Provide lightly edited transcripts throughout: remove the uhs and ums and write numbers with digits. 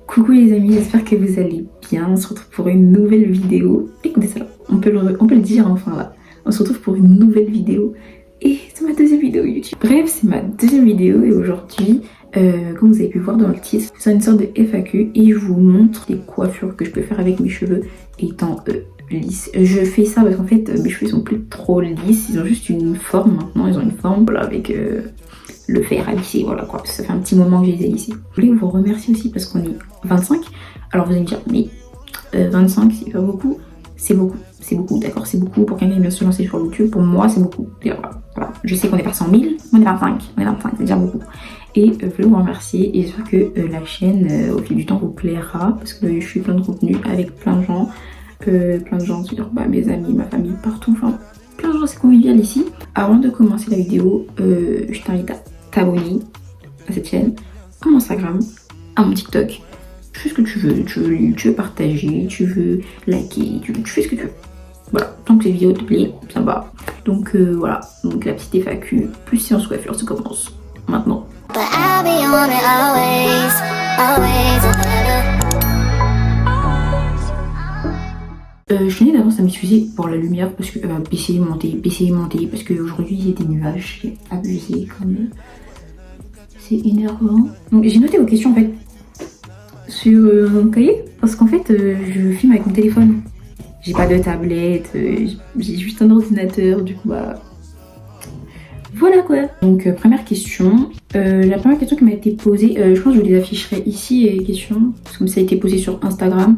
Coucou les amis, j'espère que vous allez bien. On se retrouve pour une nouvelle vidéo. Écoutez ça, on peut le dire enfin là. On se retrouve pour une nouvelle vidéo et c'est ma deuxième vidéo YouTube. Bref, c'est ma deuxième vidéo et aujourd'hui, comme vous avez pu voir dans le titre, c'est une sorte de FAQ et je vous montre les coiffures que je peux faire avec mes cheveux étant lisses. Je fais ça parce qu'en fait mes cheveux sont plus trop lisses, ils ont juste une forme maintenant, ils ont une forme voilà, avec le fer à lisser, voilà quoi. Ça fait un petit moment que je les ai lissés. Je voulais vous remercier aussi parce qu'on est 25. Alors vous allez me dire, mais 25 c'est pas beaucoup. C'est beaucoup, d'accord, c'est beaucoup pour quelqu'un qui vient se lancer sur YouTube. Pour moi, c'est beaucoup. Voilà. Je sais qu'on est pas 100 000, on est 25, c'est déjà beaucoup. Et je voulais vous remercier et j'espère que la chaîne, au fil du temps, vous plaira parce que je suis plein de contenu avec plein de gens, c'est-à-dire mes amis, ma famille, partout, enfin plein de gens, c'est convivial ici. Avant de commencer la vidéo, je t'invite à t'abonner à cette chaîne, à mon Instagram, à mon TikTok. Tu fais ce que tu veux partager, tu veux liker, tu fais ce que tu veux. Voilà, tant que les vidéos te plaisent, ça va. Donc voilà, donc la petite FAQ, plus science coiffure, ça commence maintenant. Je tenais d'avance à m'excuser pour la lumière parce que baisser, monter, parce qu'aujourd'hui il y a des nuages, j'ai abusé comme c'est énervant. Donc j'ai noté vos questions en fait sur mon cahier parce qu'en fait je filme avec mon téléphone. J'ai pas de tablette, j'ai juste un ordinateur, du coup bah voilà quoi. Donc première question, la première question qui m'a été posée, je pense que je les afficherai ici les questions, parce que comme ça a été posé sur Instagram.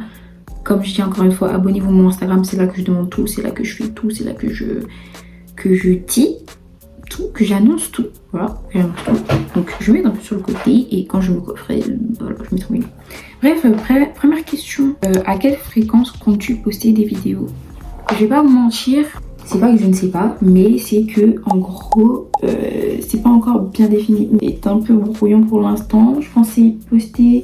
Comme je dis encore une fois, abonnez-vous à mon Instagram, c'est là que je demande tout, c'est là que je fais tout, c'est là que je dis tout, que j'annonce tout. Voilà, j'annonce tout. Donc je mets un peu sur le côté et quand je me coifferai, voilà, je mettrai une. Bref, première question, à quelle fréquence comptes-tu poster des vidéos? Je vais pas vous mentir, c'est pas que je ne sais pas, mais c'est que en gros, c'est pas encore bien défini. C'est un peu brouillon pour l'instant. Je pensais poster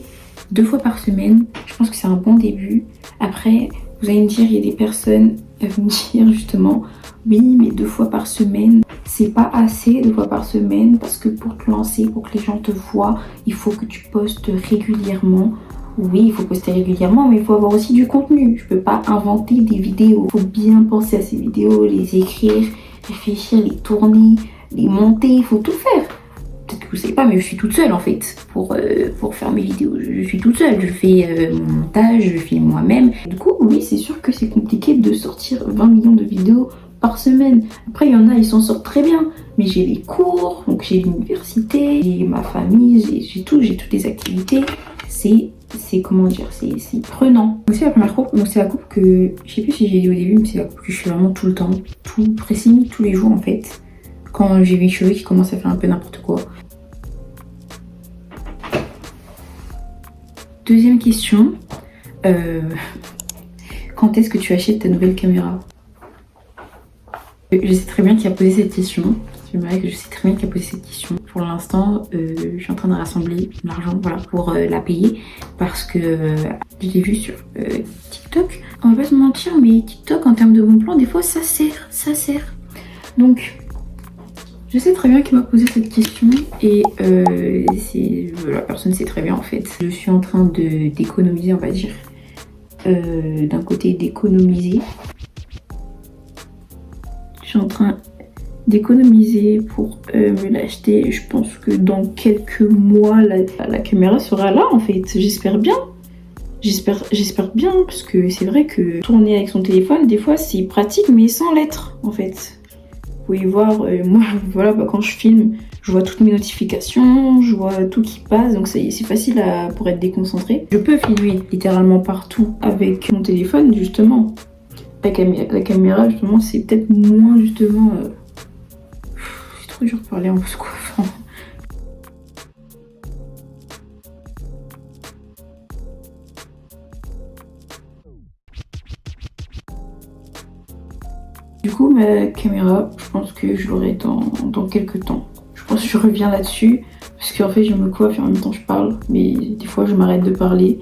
2 fois par semaine. Je pense que c'est un bon début. Après, vous allez me dire, il y a des personnes qui vont me dire justement, oui, mais 2 fois par semaine, c'est pas assez 2 fois par semaine parce que pour te lancer, pour que les gens te voient, il faut que tu postes régulièrement. Oui, il faut poster régulièrement, mais il faut avoir aussi du contenu. Je peux pas inventer des vidéos. Il faut bien penser à ces vidéos, les écrire, réfléchir, les tourner, les monter, il faut tout faire. Peut-être que vous savez pas, mais je suis toute seule en fait pour faire mes vidéos. Je suis toute seule, je fais mon montage, je filme moi-même. Du coup, oui, c'est sûr que c'est compliqué de sortir 20 millions de vidéos par semaine. Après, il y en a, ils s'en sortent très bien. Mais j'ai les cours, donc j'ai l'université, j'ai ma famille, j'ai toutes les activités. C'est comment dire, c'est prenant. Donc c'est la première coupe, donc c'est la coupe que, je sais plus si j'ai dit au début, mais c'est la coupe que je fais vraiment tout le temps, tout précis, tous les jours en fait. Quand j'ai mes cheveux qui commencent à faire un peu n'importe quoi. Deuxième question, quand est-ce que tu achètes ta nouvelle caméra? Je sais très bien qui a posé cette question. Je sais très bien qui a posé cette question. Pour l'instant, je suis en train de rassembler l'argent voilà, pour la payer parce que je l'ai vu sur TikTok. On va pas se mentir, mais TikTok en termes de bon plan, des fois ça sert. Donc, je sais très bien qui m'a posé cette question et la personne sait très bien en fait. Je suis en train d'économiser, on va dire. D'un côté d'économiser. Je suis en train d'économiser pour me l'acheter. Je pense que dans quelques mois, la caméra sera là en fait. J'espère bien. J'espère bien parce que c'est vrai que tourner avec son téléphone, des fois c'est pratique mais sans l'être en fait. Vous pouvez voir, moi voilà, quand je filme, je vois toutes mes notifications, je vois tout qui passe, donc c'est facile pour être déconcentré. Je peux filmer littéralement partout avec mon téléphone justement. La caméra justement c'est peut-être moins justement... c'est trop dur de parler en se coiffant. Du coup ma caméra, je pense que je l'aurai dans quelques temps. Je pense que je reviens là-dessus parce qu'en fait je me coiffe et en même temps je parle, mais des fois je m'arrête de parler.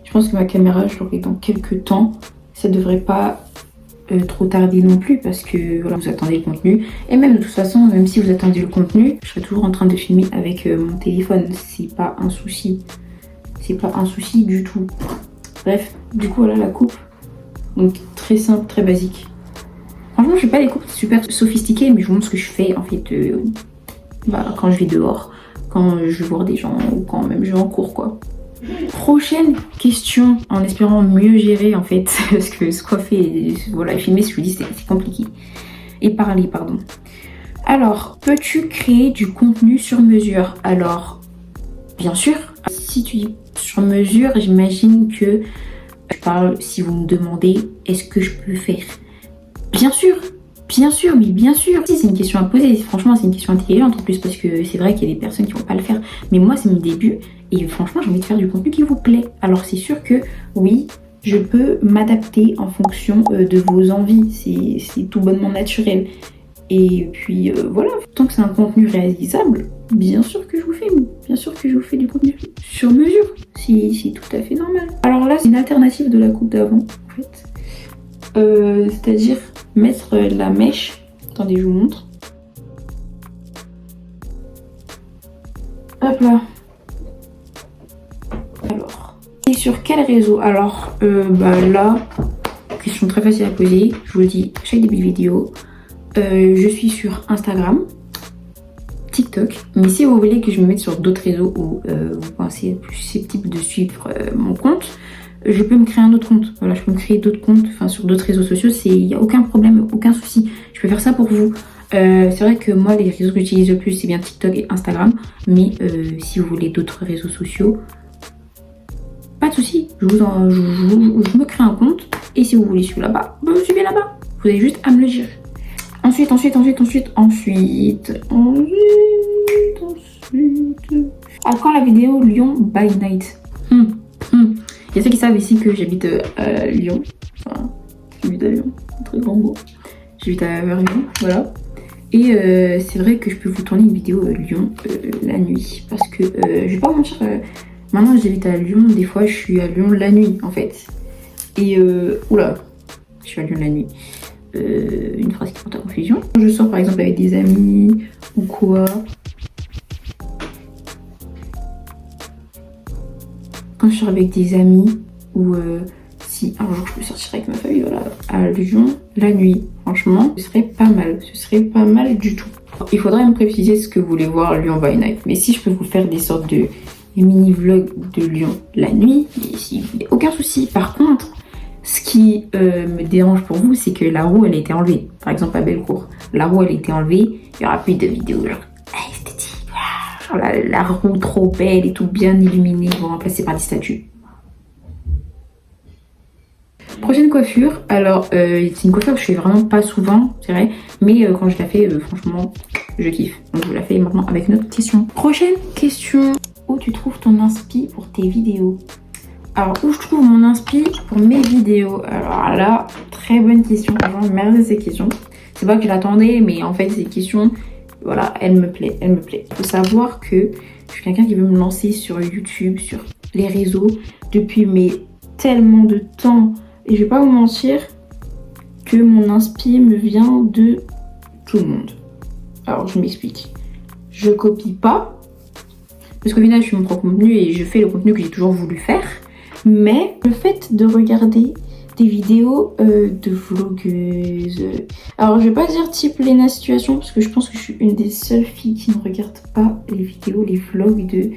Je pense que ma caméra je l'aurai dans quelques temps. Ça devrait pas trop tarder non plus parce que voilà, vous attendez le contenu. Et même de toute façon, même si vous attendez le contenu, je serai toujours en train de filmer avec mon téléphone. C'est pas un souci. c'est pas un souci du tout. Bref, du coup voilà la coupe. Donc très simple, très basique. Franchement, je fais pas des coupes super sophistiquées, mais je vous montre ce que je fais en fait quand je vais dehors, quand je vois des gens ou quand même je vais en cours quoi. Prochaine question, en espérant mieux gérer en fait, parce que se coiffer, voilà, filmer, je vous dis, c'est compliqué. Et parler, pardon. Alors, peux-tu créer du contenu sur mesure? Alors, bien sûr. Si tu dis sur mesure, j'imagine que je parle, si vous me demandez, est-ce que je peux le faire? Bien sûr, mais bien sûr. Si c'est une question à poser, franchement, c'est une question intelligente en plus, parce que c'est vrai qu'il y a des personnes qui vont pas le faire. Mais moi, c'est mon début, et franchement, j'ai envie de faire du contenu qui vous plaît. Alors, c'est sûr que oui, je peux m'adapter en fonction de vos envies. C'est tout bonnement naturel. Et puis voilà, tant que c'est un contenu réalisable, bien sûr que je vous filme, bien sûr que je vous fais du contenu sur mesure, c'est tout à fait normal. Alors là, c'est une alternative de la coupe d'avant, en fait. C'est-à-dire mettre la mèche, attendez, je vous montre. Hop là. Alors, et sur quel réseau? Alors, là, question très facile à poser, je vous le dis à chaque début de vidéo. Je suis sur Instagram, TikTok, mais si vous voulez que je me mette sur d'autres réseaux où vous pensez être plus susceptible de suivre mon compte, je peux me créer un autre compte. Voilà, je peux me créer d'autres comptes, enfin sur d'autres réseaux sociaux, il n'y a aucun problème, aucun souci. Je peux faire ça pour vous. C'est vrai que moi, les réseaux que j'utilise le plus, c'est bien TikTok et Instagram, mais si vous voulez d'autres réseaux sociaux, pas de souci. Je me crée un compte et si vous voulez suivre là-bas, vous suivez là-bas. Vous avez juste à me le dire. Ensuite. À quand la vidéo Lyon by night? Il y a ceux qui savent ici que j'habite à Lyon. Enfin, j'habite à Lyon, un très grand mot. J'habite à Lyon, voilà. Et c'est vrai que je peux vous tourner une vidéo Lyon la nuit. Parce que je vais pas vous mentir, maintenant j'habite à Lyon, des fois je suis à Lyon la nuit en fait. Et oula, je suis à Lyon la nuit. Une phrase qui porte à confusion. Je sors par exemple avec des amis ou quoi. Quand je sors avec des amis ou si un jour je peux sortir avec ma famille, voilà, à Lyon la nuit, franchement, ce serait pas mal. Ce serait pas mal du tout. Il faudrait me préciser ce que vous voulez voir Lyon by night. Mais si je peux vous faire des sortes de mini-vlogs de Lyon la nuit, il n'y a aucun souci. Par contre, ce qui me dérange pour vous, c'est que la roue, elle a été enlevée. Par exemple, à Bellecour, la roue, elle a été enlevée. Il n'y aura plus de vidéos genre esthétique. Genre la roue trop belle et tout bien illuminée, vont remplacer par des statues. Prochaine coiffure. Alors, c'est une coiffure que je fais vraiment pas souvent, c'est vrai. Mais quand je la fais, franchement, je kiffe. Donc, je vous la fais maintenant avec une autre question. Prochaine question. Où tu trouves ton inspi pour tes vidéos? Alors, où je trouve mon inspi pour mes vidéos? Alors là, très bonne question. Franchement, merci de ces questions. C'est pas que je l'attendais, mais en fait, ces questions, voilà, elles me plaisent. Il faut savoir que je suis quelqu'un qui veut me lancer sur YouTube, sur les réseaux, depuis tellement de temps. Et je vais pas vous mentir que mon inspi me vient de tout le monde. Alors, je m'explique. Je copie pas, parce qu'au final, je fais mon propre contenu et je fais le contenu que j'ai toujours voulu faire. Mais le fait de regarder des vidéos de vlogueuses, alors je vais pas dire type Léna Situation parce que je pense que je suis une des seules filles qui ne regarde pas les vidéos, les vlogs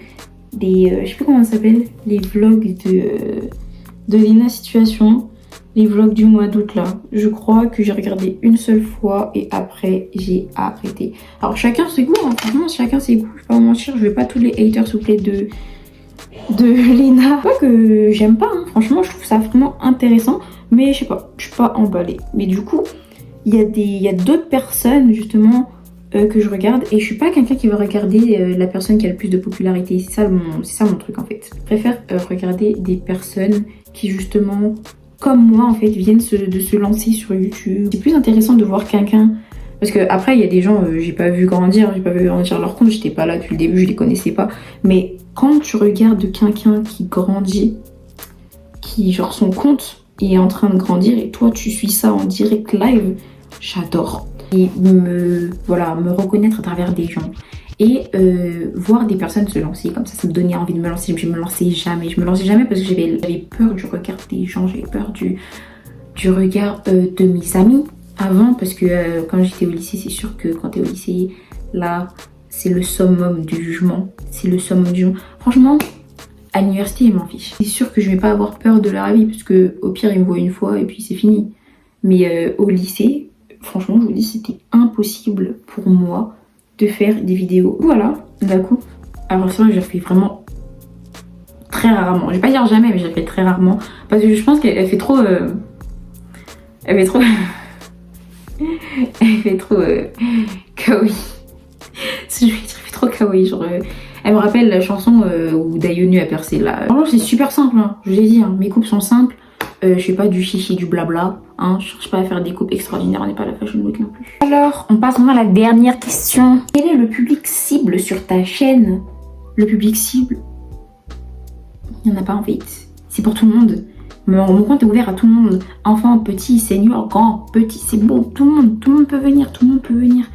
je sais plus comment ça s'appelle, les vlogs de Léna Situation, les vlogs du mois d'août là. Je crois que j'ai regardé une seule fois et après j'ai arrêté. Alors chacun ses goûts, hein, franchement chacun ses goûts, je vais pas vous mentir, je vais pas tous les haters s'il vous plaît de Léna. Pas que j'aime pas, hein. Franchement je trouve ça vraiment intéressant, mais je sais pas, je suis pas emballée. Mais du coup, il y a d'autres personnes justement que je regarde et je suis pas quelqu'un qui veut regarder la personne qui a le plus de popularité. C'est ça mon truc en fait. Je préfère regarder des personnes qui justement, comme moi en fait, viennent de se lancer sur YouTube. C'est plus intéressant de voir quelqu'un. Parce que après il y a des gens, j'ai pas vu grandir leur compte, j'étais pas là depuis le début, je les connaissais pas. Mais quand tu regardes quelqu'un qui grandit, qui genre son compte est en train de grandir et toi tu suis ça en direct live, j'adore. Et me reconnaître à travers des gens. Et voir des personnes se lancer comme ça me donnait envie de me lancer. Je me lançais jamais, parce que j'avais peur du regard des gens, j'avais peur du regard de mes amis avant, parce que quand j'étais au lycée, c'est sûr que quand t'es au lycée, là, c'est le summum du jugement. C'est le summum du jugement. Franchement, à l'université, ils m'en fichent. C'est sûr que je vais pas avoir peur de leur avis, parce que au pire, ils me voient une fois et puis c'est fini. Mais au lycée, franchement, je vous dis, c'était impossible pour moi de faire des vidéos. Voilà, d'un coup. Alors ça, je le fais vraiment très rarement. Je vais pas dire jamais, mais je le fais très rarement. Parce que je pense qu'elle fait trop... Elle fait trop... Elle fait trop... kawaii. Je vais dire, elle fait trop kawaii, genre... Elle me rappelle la chanson où Dayonu a percé là. Franchement, c'est super simple, hein. Je vous ai dit, hein. Mes coupes sont simples. Je fais pas du chichi, du blabla. Hein. Je cherche pas à faire des coupes extraordinaires, on n'est pas à la fashion week non plus. Alors, on passe maintenant à la dernière question. Quel est le public cible sur ta chaîne? Le public cible, il n'y en a pas en fait. C'est pour tout le monde. Mon compte est ouvert à tout le monde. Enfant, petit, senior, grand, petit, c'est bon. Tout le monde peut venir, tout le monde peut venir.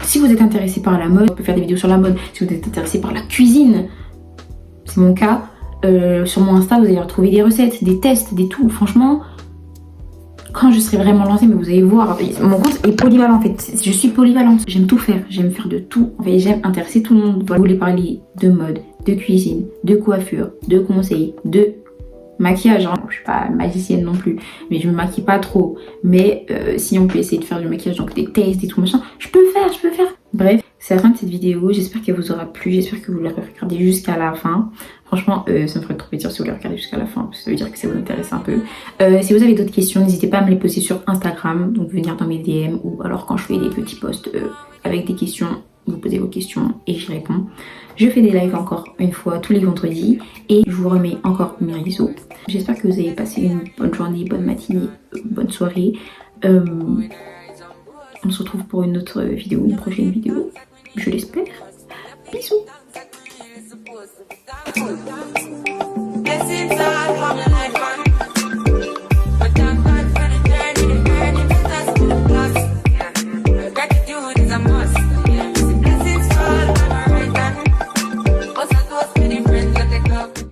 Si vous êtes intéressé par la mode, on peut faire des vidéos sur la mode. Si vous êtes intéressé par la cuisine, c'est mon cas. Sur mon Insta, vous allez retrouver des recettes, des tests, des tout. Franchement, quand je serai vraiment lancée, mais vous allez voir, mon compte est polyvalent en fait. Je suis polyvalente. J'aime tout faire. J'aime faire de tout. En fait, j'aime intéresser tout le monde. Voilà. Vous voulez parler de mode, de cuisine, de coiffure, de conseils, de maquillage. Hein. Je suis pas magicienne non plus, mais je me maquille pas trop. Mais si on peut essayer de faire du maquillage, donc des tests et tout machin, je peux faire. Bref, c'est la fin de cette vidéo. J'espère qu'elle vous aura plu. J'espère que vous l'aurez regardé jusqu'à la fin. Franchement, ça me ferait trop plaisir si vous la regardez jusqu'à la fin, parce que ça veut dire que ça vous intéresse un peu. Si vous avez d'autres questions, n'hésitez pas à me les poser sur Instagram, donc venir dans mes DM, ou alors quand je fais des petits posts avec des questions, vous posez vos questions et j'y réponds. Je fais des lives encore une fois tous les vendredis, et je vous remets encore mes réseaux. J'espère que vous avez passé une bonne journée, bonne matinée, bonne soirée. On se retrouve pour une autre vidéo, une prochaine vidéo, je l'espère. Bisous. Yes, it's all coming like